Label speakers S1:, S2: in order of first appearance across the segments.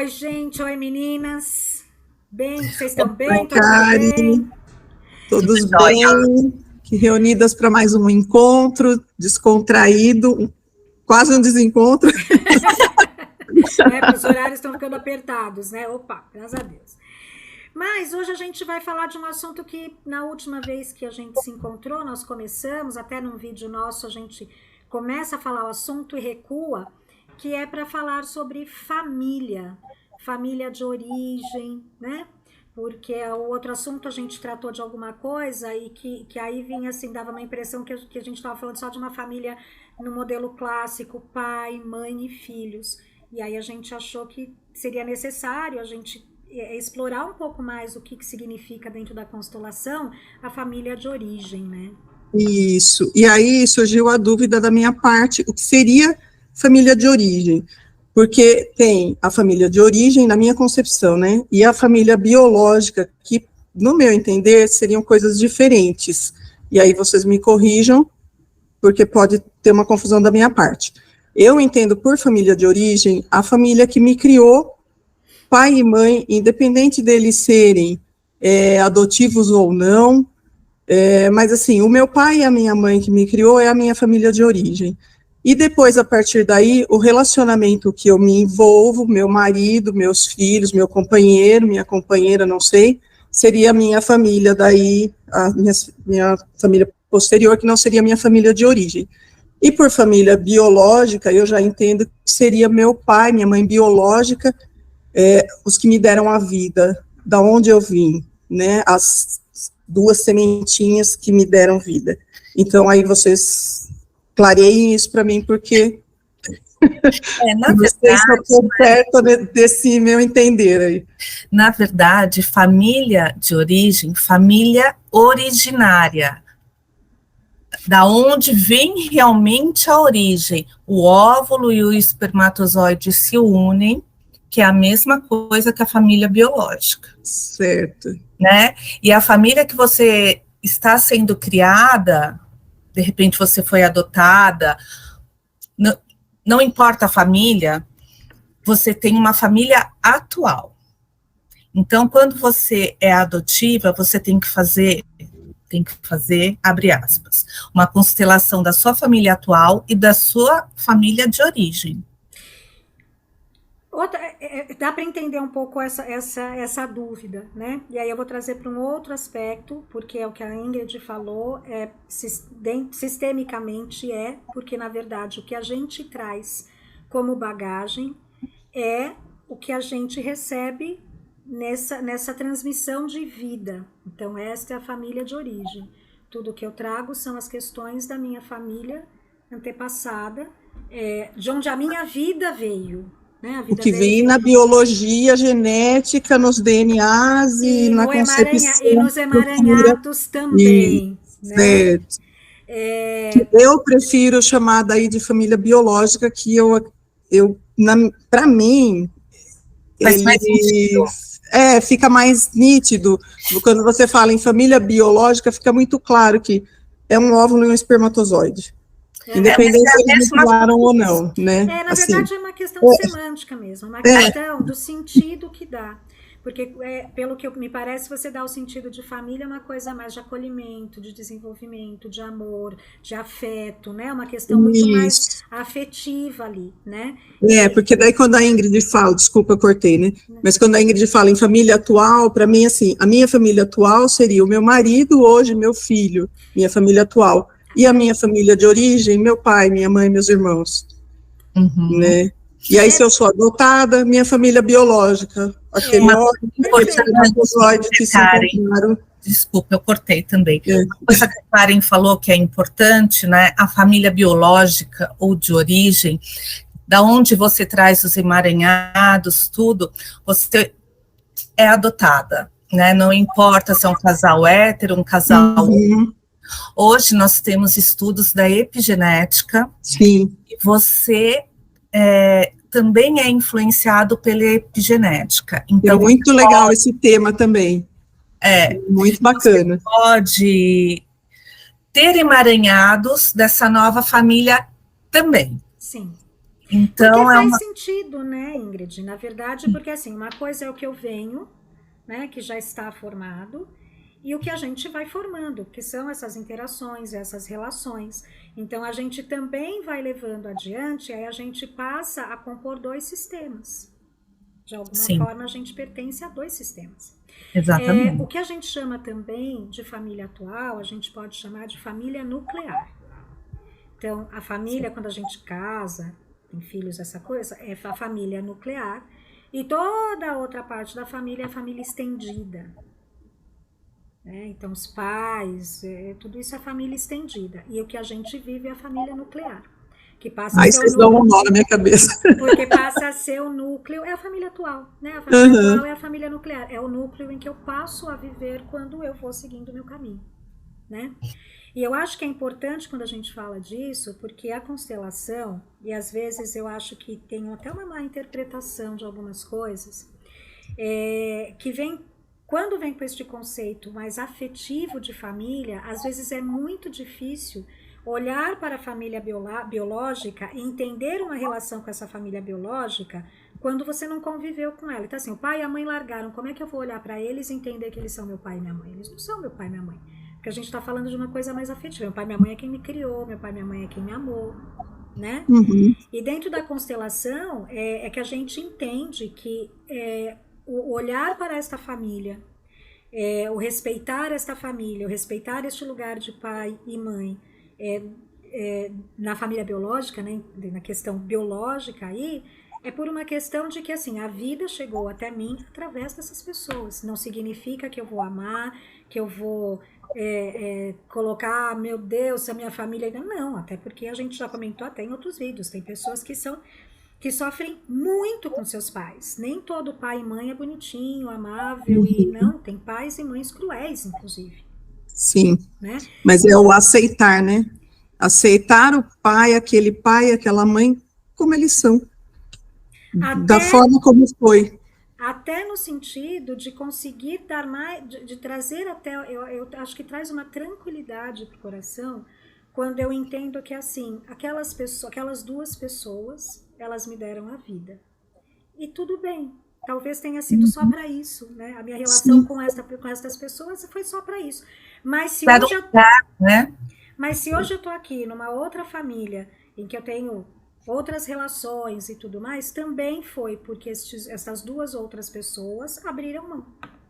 S1: Oi, gente. Oi, meninas. Bem, vocês estão bem?
S2: Oi,
S1: Todos
S2: Kari.
S1: bem?
S2: Todos bem? Reunidas para mais um encontro descontraído, quase um desencontro.
S1: Os horários estão ficando apertados, né? Opa, graças a Deus. Mas hoje a gente vai falar de um assunto que na última vez que a gente se encontrou, nós começamos, até num vídeo nosso a gente começa a falar o assunto e recua, que é para falar sobre família, família de origem, né? Porque o outro assunto a gente tratou de alguma coisa e que aí vinha assim, dava uma impressão que a gente estava falando só de uma família no modelo clássico, pai, mãe e filhos. E aí a gente achou que seria necessário a gente explorar um pouco mais o que significa dentro da constelação a família de origem, né?
S2: Isso, e aí surgiu a dúvida da minha parte, o que seria família de origem? Porque tem a família de origem, na minha concepção, né, e a família biológica, que, no meu entender, seriam coisas diferentes. E aí vocês me corrijam, porque pode ter uma confusão da minha parte. Eu entendo por família de origem a família que me criou, pai e mãe, independente deles serem adotivos ou não, mas assim, o meu pai e a minha mãe que me criou é a minha família de origem. E depois, a partir daí, o relacionamento que eu me envolvo, meu marido, meus filhos, meu companheiro, minha companheira, não sei, seria a minha família daí, a minha família posterior, que não seria a minha família de origem. E por família biológica, eu já entendo que seria meu pai, minha mãe biológica, os que me deram a vida, da onde eu vim, né, as duas sementinhas que me deram vida. Então, aí vocês clareiem isso para mim, porque
S3: na
S2: vocês
S3: verdade,
S2: estão perto desse meu entender aí.
S3: Na verdade, família de origem, família originária, da onde vem realmente a origem. O óvulo e o espermatozoide se unem, que é a mesma coisa que a família biológica.
S2: Certo.
S3: Né? E a família que você está sendo criada, de repente você foi adotada, não importa a família, você tem uma família atual. Então, quando você é adotiva, você tem que fazer, abre aspas, uma constelação da sua família atual e da sua família de origem.
S1: Dá para entender um pouco essa dúvida, né? E aí eu vou trazer para um outro aspecto, porque é o que a Ingrid falou, sistemicamente porque na verdade o que a gente traz como bagagem é o que a gente recebe nessa transmissão de vida. Então esta é a família de origem. Tudo que eu trago são as questões da minha família antepassada, de onde a minha vida veio. Né,
S2: o que vem na biologia, genética, nos DNAs e na concepção.
S1: E nos emaranhados também. Né?
S2: Certo. Eu prefiro chamar daí de família biológica, que para mim, fica mais nítido. Quando você fala em família biológica, fica muito claro que é um óvulo e um espermatozoide. Independente se eles misturaram ou não, né?
S1: Na verdade, é uma questão semântica mesmo, uma questão do sentido que dá. Porque, pelo que me parece, você dá o sentido de família uma coisa mais de acolhimento, de desenvolvimento, de amor, de afeto, né? Uma questão muito mais afetiva ali, né?
S2: Porque daí quando a Ingrid fala, desculpa, eu cortei, né? Mas quando a Ingrid fala em família atual, para mim, assim, a minha família atual seria o meu marido, hoje meu filho, minha família atual. E a minha família de origem, meu pai, minha mãe, meus irmãos, né? E aí, se eu sou adotada, minha família biológica, aquele espermatozoide que se encontraram.
S3: Desculpa, eu cortei também. Uma coisa que a Karen falou que é importante, né? A família biológica ou de origem, da onde você traz os emaranhados, tudo, você é adotada, né? Não importa se é um casal hétero, um casal... Hoje nós temos estudos da epigenética.
S2: Sim.
S3: E você também é influenciado pela epigenética. Então,
S2: é muito legal esse tema também. Muito bacana.
S3: Você pode ter emaranhados dessa nova família também.
S1: Sim.
S3: Então,
S1: Porque
S3: é
S1: faz
S3: uma...
S1: sentido, né, Ingrid? Na verdade, porque assim, uma coisa é o que eu venho, né, que já está formado, e o que a gente vai formando, que são essas interações, essas relações. Então, a gente também vai levando adiante, aí a gente passa a compor dois sistemas. De alguma
S3: Sim,
S1: forma, a gente pertence a dois sistemas. O
S3: exatamente.
S1: que a gente chama também de família atual, a gente pode chamar de família nuclear. Então, a família, quando a gente casa, tem filhos, essa coisa, é a família nuclear. E toda a outra parte da família é a família estendida. Né? Então, os pais, tudo isso é família estendida. E o que a gente vive é a família nuclear, que passa a
S2: Aí
S1: ser o
S2: vocês dão um nó na minha cabeça.
S1: porque passa a ser o núcleo, é a família atual, né? A família atual é a família nuclear, é o núcleo em que eu passo a viver quando eu vou seguindo o meu caminho, né? E eu acho que é importante quando a gente fala disso, porque a constelação, e às vezes eu acho que tem até uma má interpretação de algumas coisas, que vem, quando vem com este conceito mais afetivo de família, às vezes é muito difícil olhar para a família biológica e entender uma relação com essa família biológica quando você não conviveu com ela. Então assim, o pai e a mãe largaram, como é que eu vou olhar para eles e entender que eles são meu pai e minha mãe? Eles não são meu pai e minha mãe. Porque a gente está falando de uma coisa mais afetiva. Meu pai e minha mãe é quem me criou, meu pai e minha mãe é quem me amou, né?
S2: Uhum.
S1: E dentro da constelação é que a gente entende que o olhar para esta família, o respeitar esta família, o respeitar este lugar de pai e mãe, na família biológica, né, na questão biológica aí, é por uma questão de que assim, a vida chegou até mim através dessas pessoas. Não significa que eu vou amar, que eu vou colocar, meu Deus, a minha família ainda não, até porque a gente já comentou até em outros vídeos, tem pessoas que sofrem muito com seus pais. Nem todo pai e mãe é bonitinho, amável, e não, tem pais e mães cruéis, inclusive.
S2: Sim,
S1: Né?
S2: mas é o aceitar, né? Aceitar o pai, aquela mãe, como eles são. Da forma como foi.
S1: Até no sentido de conseguir dar mais, de trazer até, eu acho que traz uma tranquilidade para o coração, quando eu entendo que assim, aquelas duas pessoas, elas me deram a vida. E tudo bem, talvez tenha sido só para isso, né? A minha relação com essas pessoas foi só para isso. Mas se hoje eu tô aqui numa outra família, em que eu tenho outras relações e tudo mais, também foi porque essas duas outras pessoas abriram mão.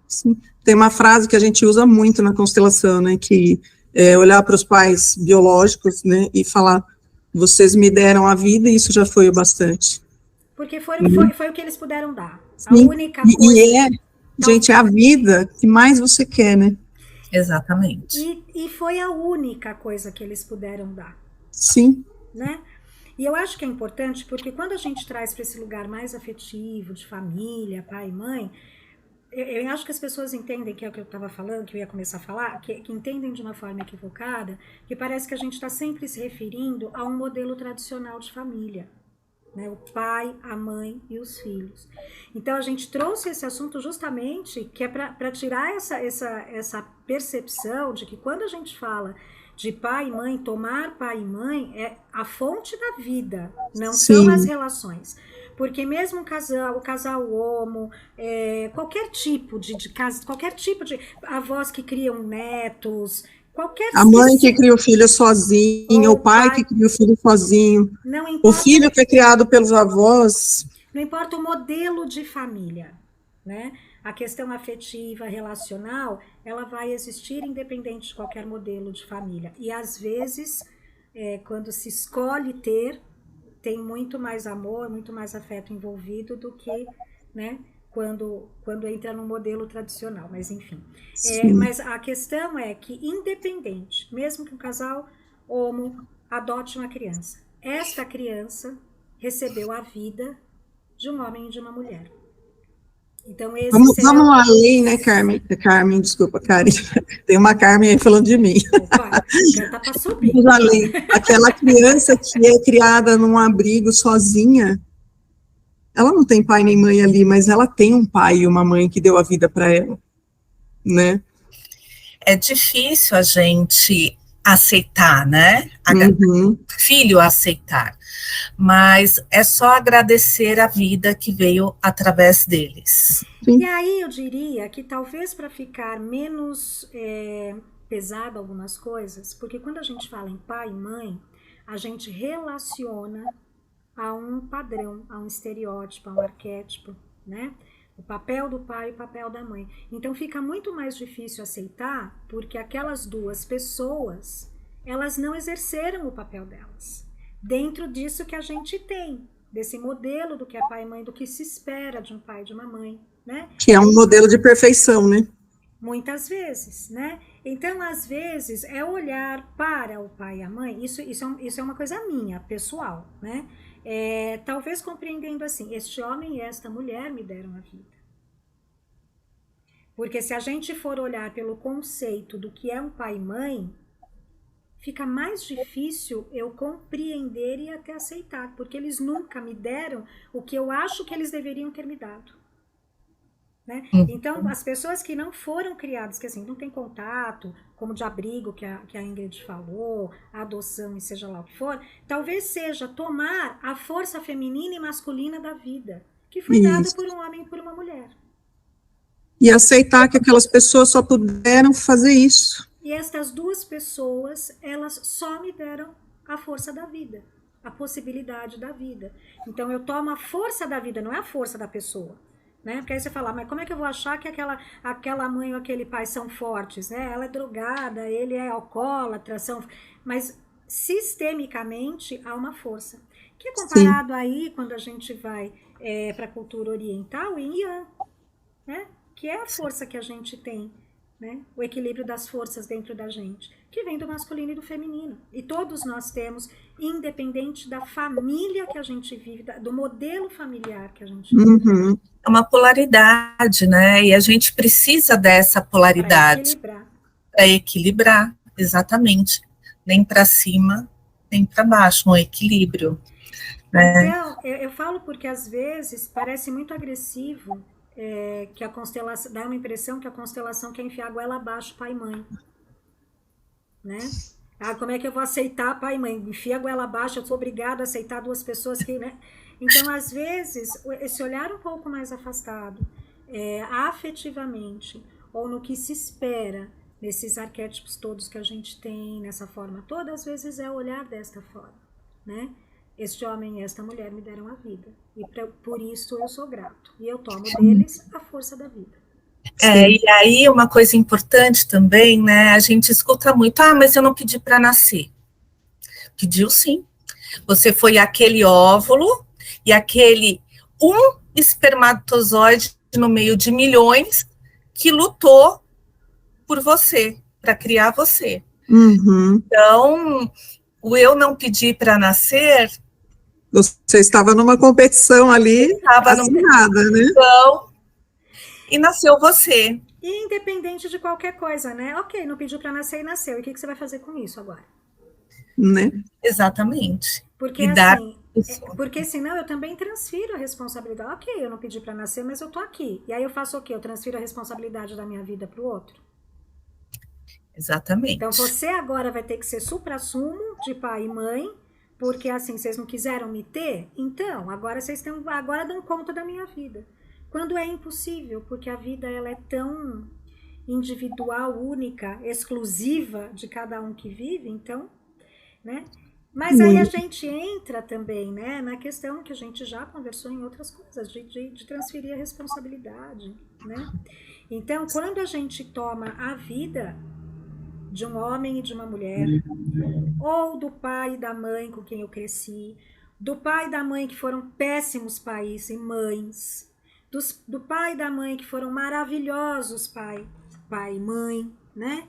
S2: Sim. Tem uma frase que a gente usa muito na constelação, né, que é olhar para os pais biológicos, né, e falar, vocês me deram a vida e isso já foi o bastante.
S1: Porque foi o que eles puderam dar.
S2: Sim.
S1: A única coisa...
S2: gente, é a vida que mais você quer, né?
S3: Exatamente.
S1: E foi a única coisa que eles puderam dar.
S2: Sim.
S1: Né? E eu acho que é importante porque quando a gente traz para esse lugar mais afetivo, de família, pai e mãe, eu acho que as pessoas entendem, que é o que eu estava falando, que eu ia começar a falar, que entendem de uma forma equivocada, que parece que a gente está sempre se referindo a um modelo tradicional de família. Né? O pai, a mãe e os filhos. Então a gente trouxe esse assunto justamente que é para tirar essa percepção de que quando a gente fala de pai e mãe, tomar pai e mãe é a fonte da vida, não são as relações. Porque mesmo o casal homo, qualquer tipo de avós que criam netos,
S2: a mãe que cria o filho sozinho, o pai que cria o filho sozinho, o filho que é criado pelos avós.
S1: Não importa o modelo de família, né? A questão afetiva, relacional, ela vai existir independente de qualquer modelo de família. E às vezes, quando se escolhe tem muito mais amor, muito mais afeto envolvido do que, né, quando entra no modelo tradicional. Mas enfim. Mas a questão é que, independente, mesmo que um casal homo adote uma criança, esta criança recebeu a vida de um homem e de uma mulher. Então,
S2: vamos além, né, Carmen, desculpa, Karen, tem uma Carmen aí falando de mim.
S1: Opa, já tá para subir.
S2: Vamos além, aquela criança que é criada num abrigo sozinha, ela não tem pai nem mãe ali, mas ela tem um pai e uma mãe que deu a vida para ela, né?
S3: É difícil a gente aceitar, né?
S2: Uhum.
S3: Filho aceitar. Mas é só agradecer a vida que veio através deles.
S1: E aí eu diria que talvez para ficar menos pesado algumas coisas, porque quando a gente fala em pai e mãe, a gente relaciona a um padrão, a um estereótipo, a um arquétipo, né? O papel do pai e o papel da mãe. Então fica muito mais difícil aceitar, porque aquelas duas pessoas, elas não exerceram o papel delas. Dentro disso que a gente tem, desse modelo do que é pai e mãe, do que se espera de um pai e de uma mãe, né?
S2: Que é um modelo de perfeição, né?
S1: Muitas vezes, né? Então, às vezes, é olhar para o pai e a mãe, isso é uma coisa minha, pessoal, né? Talvez compreendendo assim, este homem e esta mulher me deram a vida. Porque se a gente for olhar pelo conceito do que é um pai e mãe, fica mais difícil eu compreender e até aceitar, porque eles nunca me deram o que eu acho que eles deveriam ter me dado. Né? Então, as pessoas que não foram criadas, que assim, não tem contato, como de abrigo que a Ingrid falou, a adoção e seja lá o que for, talvez seja tomar a força feminina e masculina da vida, que foi dada por um homem e por uma mulher.
S2: E aceitar que aquelas pessoas só puderam fazer isso.
S1: E estas duas pessoas, elas só me deram a força da vida, a possibilidade da vida. Então, eu tomo a força da vida, não é a força da pessoa. Né? Porque aí você fala, mas como é que eu vou achar que aquela mãe ou aquele pai são fortes? Né? Ela é drogada, ele é alcoólatra, mas sistemicamente há uma força. Que é comparado Sim. aí, quando a gente vai para a cultura oriental, em Yang, né? Que é a força que a gente tem, né? O equilíbrio das forças dentro da gente, que vem do masculino e do feminino. E todos nós temos, independente da família que a gente vive, do modelo familiar que a gente vive.
S2: Uhum.
S3: É uma polaridade, né? E a gente precisa dessa polaridade. Para equilibrar, exatamente. Nem para cima, nem para baixo, um equilíbrio. Né?
S1: Então, eu falo porque às vezes parece muito agressivo que a constelação, dá uma impressão que a constelação quer enfiar a goela abaixo pai e mãe. Né? Ah, como é que eu vou aceitar pai e mãe? Enfia a goela abaixo, eu sou obrigada a aceitar duas pessoas que, né? Então, às vezes, esse olhar um pouco mais afastado, afetivamente, ou no que se espera, nesses arquétipos todos que a gente tem, nessa forma toda, às vezes é olhar desta forma, né? Este homem e esta mulher me deram a vida, e por isso eu sou grato, e eu tomo deles a força da vida.
S3: E aí uma coisa importante também, né, a gente escuta muito, mas eu não pedi para nascer. Pediu sim. Você foi aquele óvulo e aquele espermatozoide no meio de milhões que lutou por você, para criar você.
S2: Uhum.
S3: Então, o eu não pedir para nascer...
S2: Você estava numa competição ali, assinada, né?
S3: Então, e nasceu você.
S1: E independente de qualquer coisa, né? Ok, não pediu para nascer e nasceu. E o que você vai fazer com isso agora?
S2: Né?
S3: Exatamente.
S1: Porque assim, porque senão eu também transfiro a responsabilidade. Ok, eu não pedi para nascer, mas eu tô aqui. E aí eu faço o quê? Eu transfiro a responsabilidade da minha vida para o outro?
S3: Exatamente.
S1: Então você agora vai ter que ser suprassumo de pai e mãe, porque assim, vocês não quiseram me ter? Então, agora vocês agora dão conta da minha vida. Quando é impossível, porque a vida ela é tão individual, única, exclusiva de cada um que vive, então, né? Mas aí a gente entra também, né, na questão que a gente já conversou em outras coisas, de transferir a responsabilidade, né? Então, quando a gente toma a vida de um homem e de uma mulher, ou do pai e da mãe com quem eu cresci, do pai e da mãe que foram péssimos pais e mães, do pai e da mãe que foram maravilhosos pai e mãe, né?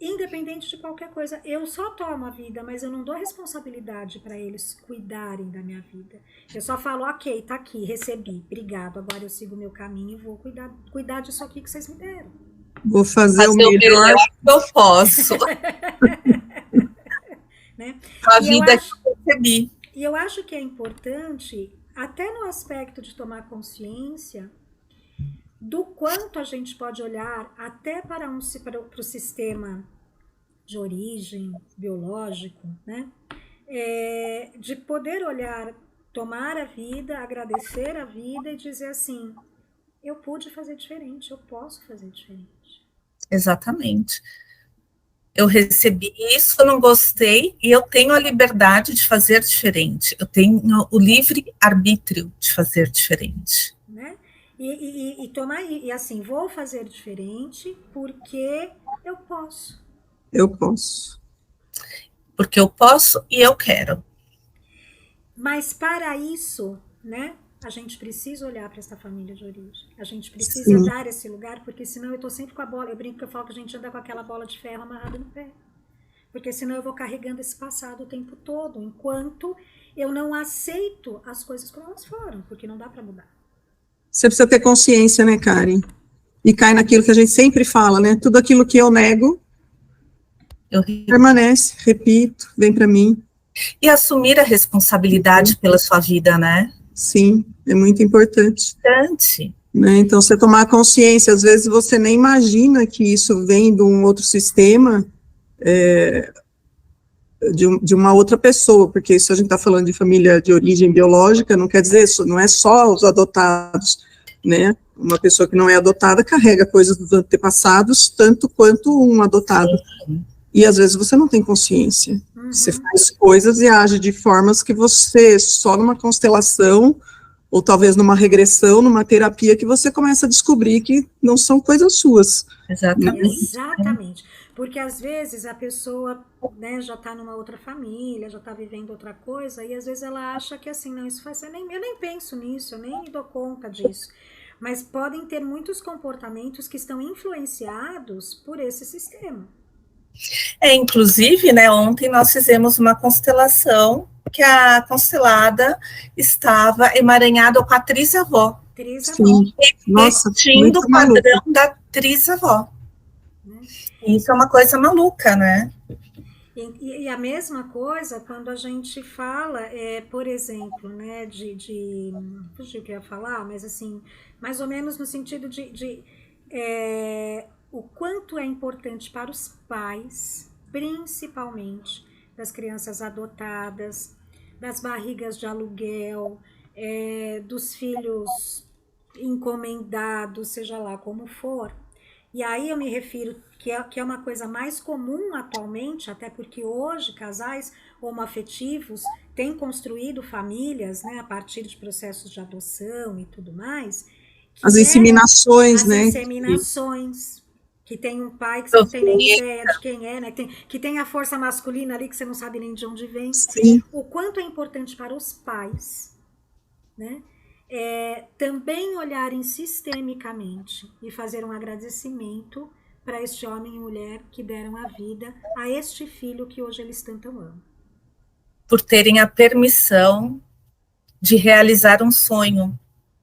S1: Independente de qualquer coisa, eu só tomo a vida, mas eu não dou responsabilidade para eles cuidarem da minha vida. Eu só falo, ok, tá aqui, recebi, obrigado, agora eu sigo o meu caminho e vou cuidar disso aqui que vocês me deram.
S2: Vou fazer o melhor
S3: que eu posso.
S1: Né?
S3: A vida que eu recebi.
S1: E eu acho que é importante, até no aspecto de tomar consciência, do quanto a gente pode olhar até para o sistema de origem, biológico, né? De poder olhar, tomar a vida, agradecer a vida e dizer assim, eu pude fazer diferente, eu posso fazer diferente.
S3: Exatamente. Eu recebi isso, eu não gostei, e eu tenho a liberdade de fazer diferente. Eu tenho o livre arbítrio de fazer diferente.
S1: Né? E assim, vou fazer diferente porque eu posso.
S2: Eu posso.
S3: Porque eu posso e eu quero.
S1: Mas para isso, né, a gente precisa olhar para essa família de origem. A gente precisa dar esse lugar, porque senão eu estou sempre com a bola. Eu brinco que eu falo que a gente anda com aquela bola de ferro amarrada no pé. Porque senão eu vou carregando esse passado o tempo todo, enquanto eu não aceito as coisas como elas foram, porque não dá para mudar.
S2: Você precisa ter consciência, né, Karen? E cai naquilo que a gente sempre fala, né? Tudo aquilo que eu nego, permanece, repito, vem para mim.
S3: E assumir a responsabilidade pela sua vida, né?
S2: Sim, é muito importante. Né? Então, você tomar consciência, às vezes você nem imagina que isso vem de um outro sistema, de uma outra pessoa, porque isso a gente está falando de família de origem biológica, não quer dizer isso, não é só os adotados, né? Uma pessoa que não é adotada carrega coisas dos antepassados, tanto quanto um adotado. Sim. E às vezes você não tem consciência. Você faz coisas e age de formas que você, só numa constelação, ou talvez numa regressão, numa terapia, que você começa a descobrir que não são coisas suas.
S3: Exatamente.
S1: Exatamente. Porque às vezes a pessoa, né, já está numa outra família, já está vivendo outra coisa, e às vezes ela acha que assim, não, isso faz, eu nem penso nisso, eu nem me dou conta disso. Mas podem ter muitos comportamentos que estão influenciados por esse sistema.
S3: Inclusive, né, ontem nós fizemos uma constelação que a constelada estava emaranhada com a trisavó.
S2: Sim. Nossa,
S3: repetindo o padrão da trisavó. Isso é uma coisa maluca, né?
S1: E a mesma coisa quando a gente fala, por exemplo, né, não sei o que eu ia falar, mas assim, mais ou menos no sentido o quanto é importante para os pais, principalmente das crianças adotadas, das barrigas de aluguel, dos filhos encomendados, seja lá como for. E aí eu me refiro que é uma coisa mais comum atualmente, até porque hoje casais homoafetivos têm construído famílias, né, a partir de processos de adoção e tudo mais.
S2: As inseminações, né?
S1: As inseminações, que tem um pai que você não tem nem ideia de quem é, né? Que tem a força masculina ali que você não sabe nem de onde vem.
S2: Sim.
S1: O quanto é importante para os pais, né? Também olharem sistemicamente e fazer um agradecimento para este homem e mulher que deram a vida a este filho que hoje eles tanto amam.
S3: Por terem a permissão de realizar um sonho,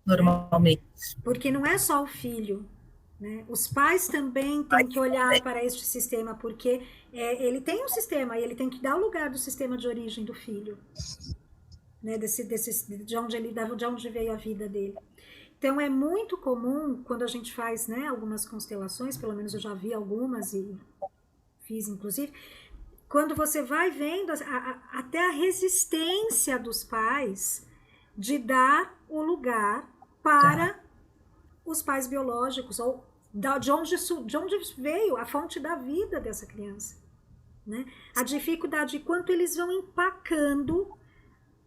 S3: normalmente.
S1: Porque não é só o filho, né? Os pais também têm que olhar para este sistema, porque ele tem um sistema e ele tem que dar o lugar do sistema de origem do filho. Né, de onde veio a vida dele. Então é muito comum quando a gente faz, né, algumas constelações, pelo menos eu já vi algumas e fiz inclusive, quando você vai vendo até a resistência dos pais de dar o lugar para os pais biológicos, ou de onde veio a fonte da vida dessa criança. Né? A dificuldade de quanto eles vão empacando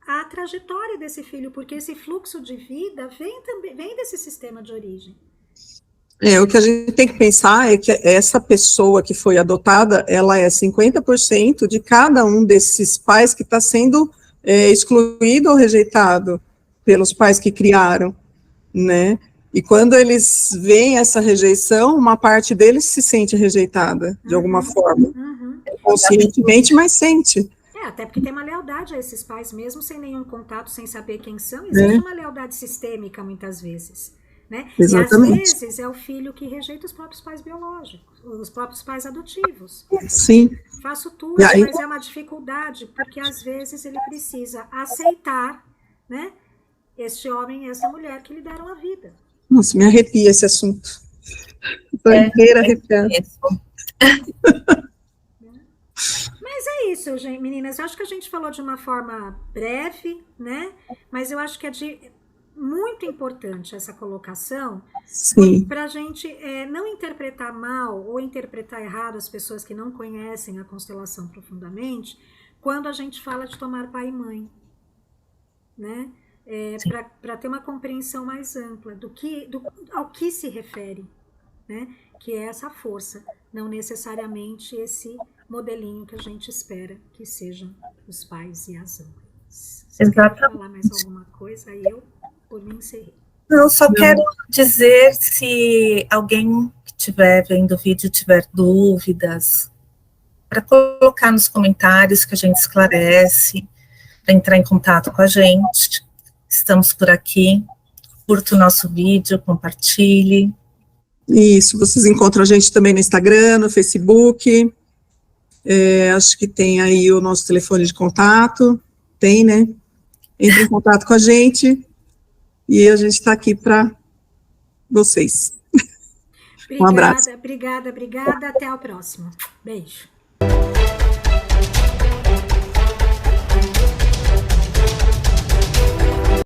S1: a trajetória desse filho, porque esse fluxo de vida vem desse sistema de origem.
S2: O que a gente tem que pensar é que essa pessoa que foi adotada, ela é 50% de cada um desses pais que está sendo excluído ou rejeitado pelos pais que criaram, né? E quando eles veem essa rejeição, uma parte deles se sente rejeitada, de alguma forma. Conscientemente, mas sente.
S1: Até porque tem uma lealdade a esses pais, mesmo sem nenhum contato, sem saber quem são, existe uma lealdade sistêmica, muitas vezes. Né?
S2: Exatamente.
S1: E às vezes é o filho que rejeita os próprios pais biológicos, os próprios pais adotivos.
S2: Sim.
S1: Faço tudo, mas é uma dificuldade, porque às vezes ele precisa aceitar, né, este homem e essa mulher que lhe deram a vida.
S2: Nossa, me arrepia esse assunto. Estou inteira arrepiada.
S1: Mas é isso, gente, meninas. Eu acho que a gente falou de uma forma breve, né? Mas eu acho que é muito importante essa colocação
S2: Sim.
S1: para a gente não interpretar mal ou interpretar errado as pessoas que não conhecem a constelação profundamente quando a gente fala de tomar pai e mãe, né? Para ter uma compreensão mais ampla ao que se refere, né? Que é essa força, não necessariamente esse modelinho que a gente espera que sejam os pais e as mães. Vocês querem falar mais alguma coisa? Aí eu, por mim, encerrei.
S3: Não, só quero dizer, se alguém que estiver vendo o vídeo tiver dúvidas, para colocar nos comentários que a gente esclarece, para entrar em contato com a gente. Estamos por aqui. Curta o nosso vídeo, compartilhe.
S2: Isso, vocês encontram a gente também no Instagram, no Facebook, acho que tem aí o nosso telefone de contato, tem, né? Entre em contato com a gente e a gente está aqui para vocês.
S1: Obrigada,
S2: Um abraço.
S1: obrigada. Até o próximo. Beijo.